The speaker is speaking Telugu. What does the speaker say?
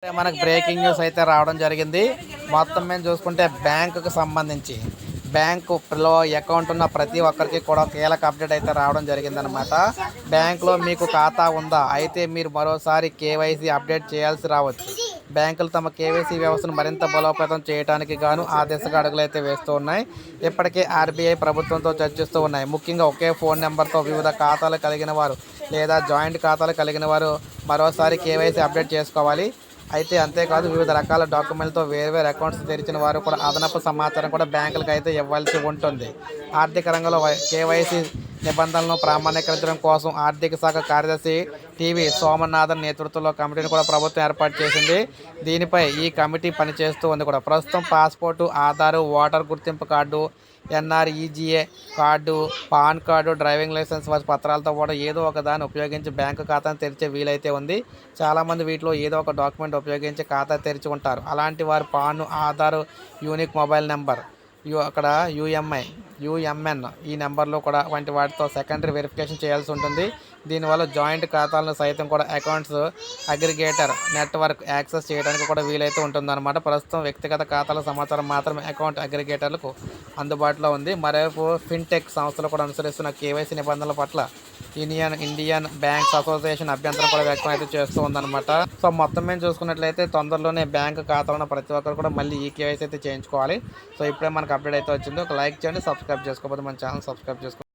మనకు బ్రేకింగ్ న్యూస్ అయితే రావడం జరిగింది. మొత్తం మేము చూసుకుంటే బ్యాంకుకు సంబంధించి బ్యాంకులో అకౌంట్ ఉన్న ప్రతి ఒక్కరికి కూడా కీలక అప్డేట్ అయితే రావడం జరిగిందనమాట. బ్యాంకులో మీకు ఖాతా ఉందా? అయితే మీరు మరోసారి కేవైసీ అప్డేట్ చేయాల్సి రావచ్చు. బ్యాంకులు తమ కేవైసీ వ్యవస్థను మరింత బలోపేతం చేయడానికి గాను ఆ దిశగా అడుగులు అయితే వేస్తూ ఉన్నాయి. ఇప్పటికే ఆర్బీఐ ప్రభుత్వంతో చర్చిస్తూ ఉన్నాయి. ముఖ్యంగా ఒకే ఫోన్ నెంబర్తో వివిధ ఖాతాలు కలిగిన వారు లేదా జాయింట్ ఖాతాలు కలిగిన వారు మరోసారి కేవైసీ అప్డేట్ చేసుకోవాలి. అయితే అంతేకాదు వివిధ రకాల డాక్యుమెంట్లతో వేర్వేరు అకౌంట్స్ తెరిచిన వారు కూడా అదనపు సమాచారం కూడా బ్యాంకులకు అయితే ఇవ్వాల్సి ఉంటుంది. ఆర్థిక రంగంలో కేవైసీ నిబంధనలను ప్రామాణీకరించడం కోసం ఆర్థిక శాఖ కార్యదర్శి టీవీ సోమనాథన్ నేతృత్వంలో కమిటీని కూడా ప్రభుత్వం ఏర్పాటు చేసింది. దీనిపై ఈ కమిటీ పనిచేస్తూ ఉంది కూడా. ప్రస్తుతం పాస్పోర్టు, ఆధారు, ఓటర్ గుర్తింపు card, NREGA card, PAN card, driving licence వంటి పత్రాలతో కూడా ఏదో ఒక దాన్ని ఉపయోగించి బ్యాంకు ఖాతాను తెరిచే వీలైతే ఉంది. చాలామంది వీటిలో ఏదో ఒక డాక్యుమెంట్ ఉపయోగించి ఖాతా తెరిచి ఉంటారు. అలాంటి వారు pan, Aadhaar, unique mobile number, అక్కడ యుఎంఎన్ ఈ నెంబర్లో కూడా వంటి వాటితో సెకండరీ వెరిఫికేషన్ చేయాల్సి ఉంటుంది. దీనివల్ల జాయింట్ ఖాతాలను సైతం కూడా అకౌంట్స్ అగ్రిగేటర్ నెట్వర్క్ యాక్సెస్ చేయడానికి కూడా వీలైతే ఉంటుందన్నమాట. ప్రస్తుతం వ్యక్తిగత ఖాతాల సమాచారం మాత్రమే అకౌంట్ అగ్రిగేటర్లకు అందుబాటులో ఉంది. మరోవైపు ఫిన్టెక్ సంస్థలు కూడా అనుసరిస్తున్న కేవైసీ నిబంధనల పట్ల ఇండియన్ బ్యాంక్స్ అసోసియేషన్ అభ్యంతరం కూడా వ్యక్తం అయితే చేస్తూ ఉందన్నమాట. సో మొత్తం మేము చూసుకున్నట్లయితే తొందరలోనే బ్యాంకు ఖాతాలో ప్రతి ఒక్కరు కూడా మళ్ళీ ఈ కేవైసీ అయితే చేయించుకోవాలి. సో ఇప్పుడే మనకు అప్డేట్ అయితే వచ్చింది. ఒక లైక్ చేయండి, సబ్స్క్రైబ్ చేసుకోకపోతే మన ఛానల్ సబ్స్క్రైబ్ చేసుకోండి.